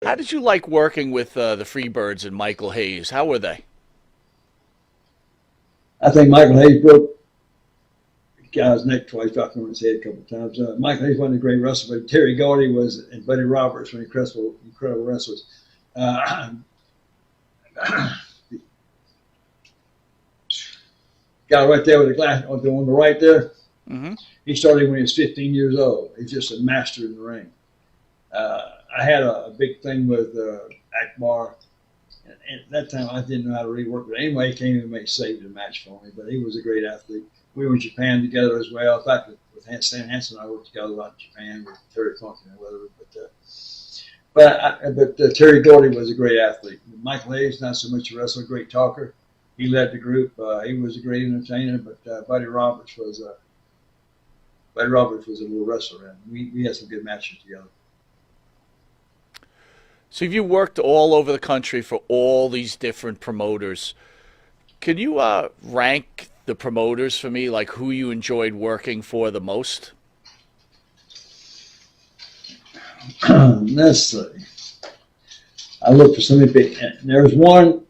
How did you like working with the Freebirds and Michael Hayes? How were they? I think Michael Hayes broke the guy's neck twice, dropped him on his head a couple of times. Michael Hayes wasn't a great wrestler, but Terry Gordy was, and Buddy Roberts were incredible wrestlers. Uh, guy right there with the glass on the right there, Mm-hmm. he started when he was 15 years old. He's just a master in the ring. I had a big thing with Akbar. And at that time, I didn't know how to really work, but anyway, he came and saved the match for me. But he was a great athlete. We were in Japan together as well. In fact, with Stan Hansen, I worked together a lot in Japan with Terry Funk and whatever. But Terry Gordy was a great athlete. Michael Hayes, not so much a wrestler, great talker. He led the group. He was a great entertainer. But Buddy Roberts was a little wrestler, and we had some good matches together. So you worked all over the country for all these different promoters. Can you rank the promoters for me, like who you enjoyed working for the most? Let's see. I looked for something big. There was one.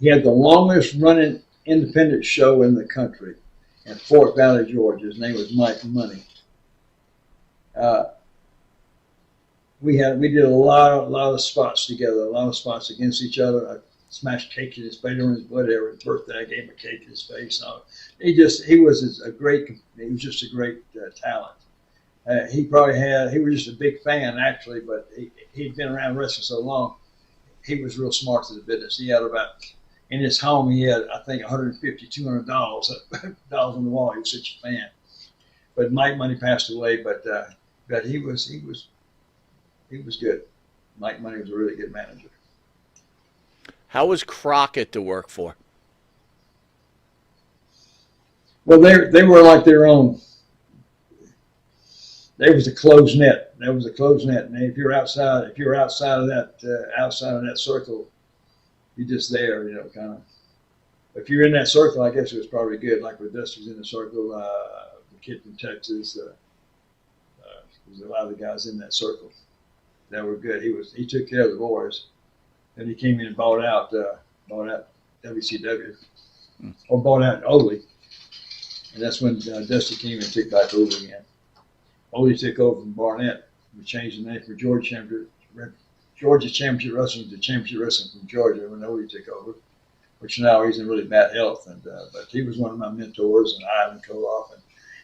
He had the longest running independent show in the country in Fort Valley, Georgia. His name was Mike Money. Uh, we did a lot of spots together, a lot of spots against each other. I smashed cake in his face on his whatever his birthday. I gave him a cake in his face. He was just a great talent. He was just a big fan actually, but he'd been around wrestling so long. He was real smart to the business. He had in his home, he had, I think, $150, $200 dollars on the wall. He was such a fan. But Mike Money passed away, but he was good. Mike Money was a really good manager. How was Crockett to work for? Well, they were like their own. There was a closed net. There was a closed net, and if you're outside of that circle, you're just there, kind of. If you're in that circle, I guess it was probably good. Like with Dusty's in the circle, the kid from Texas, there's a lot of the guys in that circle that were good. He took care of the boys, and he came in and bought out WCW or bought out Ole, and that's when Dusty came and took back over again. Ole took over from Barnett. We changed the name for Georgia Championship Wrestling to Championship Wrestling from Georgia when Ole took over, which now he's in really bad health. But he was one of my mentors, and Ivan Koloff,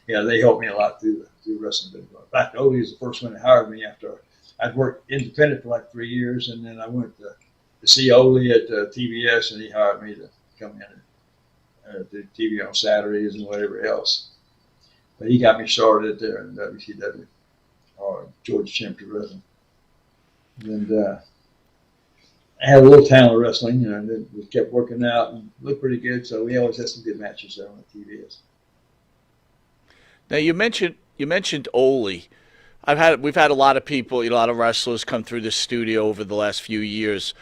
and they helped me a lot through wrestling. In fact, Ole was the first one that hired me after I'd worked independent for like 3 years, and then I went to see Ole at TBS, and he hired me to come in and do TV on Saturdays and whatever else. But he got me started there in WCW, or Georgia Championship Wrestling. And I had a little talent wrestling, and then we kept working out and looked pretty good. So we always had some good matches there on the TVS. Now you mentioned Ole. We've had a lot of people, a lot of wrestlers come through the studio over the last few years.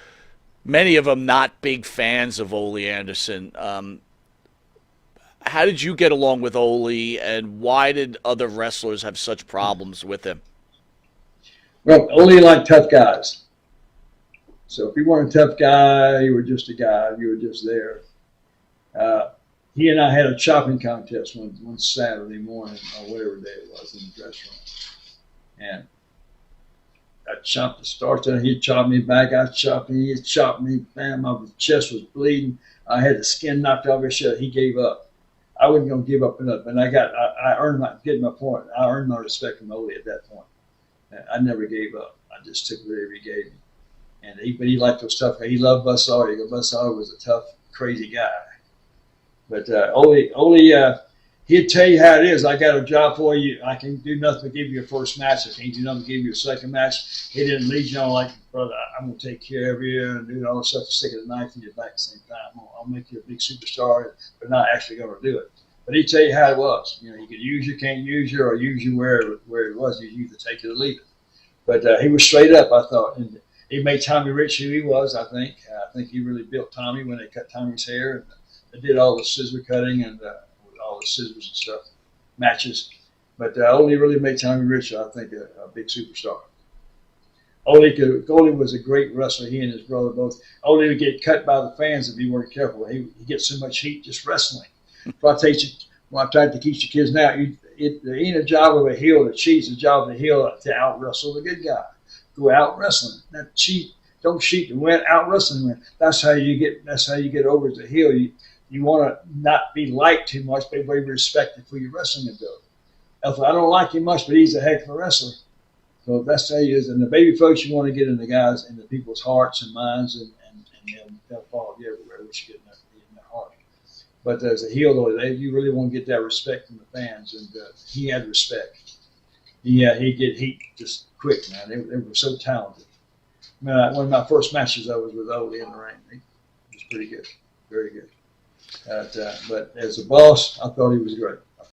Many of them not big fans of Ole Anderson. How did you get along with Ole, and why did other wrestlers have such problems with him? Well, Ole liked tough guys. So if you weren't a tough guy, you were just a guy. You were just there. He and I had a chopping contest one Saturday morning, or whatever day it was, in the restaurant. And I chopped the starch, and he'd chop me back. I chopped him. He'd chop me. Bam, my chest was bleeding. I had the skin knocked off his shirt. He gave up. I wasn't going to give up enough, and I earned my point. I earned my respect from Ole at that point. I never gave up. I just took whatever he gave me. And he liked those tough guys. He loved Buzz Sawyer. Buzz Sawyer was a tough, crazy guy. But Ole, he'd tell you how it is. I got a job for you. I can do nothing but give you a first match. I can't do nothing but give you a second match. He didn't lead you on like, brother, I'm going to take care of you and do all this stuff, stick a knife in your back at the same time. I'll make you a big superstar, but not actually going to do it. But he'd tell you how it was. You could use you, can't use you, or use you where it was. You either take it or leave it. But he was straight up, I thought. And he made Tommy Rich who he was, I think. I think he really built Tommy when they cut Tommy's hair. And they did all the scissor cutting and all the scissors and stuff, matches. But Ole really made Tommy Rich, I think, a big superstar. Ole was a great wrestler. He and his brother both. Ole would get cut by the fans if he weren't careful. He gets so much heat just wrestling. So I teach. Well, I try to teach the kids now. There ain't a job of a heel to cheat. It's a job of the heel to out wrestle the good guy. Go out wrestling. Not cheat. Don't cheat and win. Out wrestling win. That's how you get over as a heel. You want to not be liked too much, but be respected for your wrestling ability. I don't like him much, but he's a heck of a wrestler. So that's how he is. And the baby folks, you want to get in the guys, in the people's hearts and minds, and they'll follow you everywhere, which you get in their heart. But as a heel, though, you really want to get that respect from the fans, and he had respect. He'd get heat just quick, man. They were so talented. Man, one of my first matches I was with Ole in the ring. He was pretty good, very good. But as a boss, I thought he was great.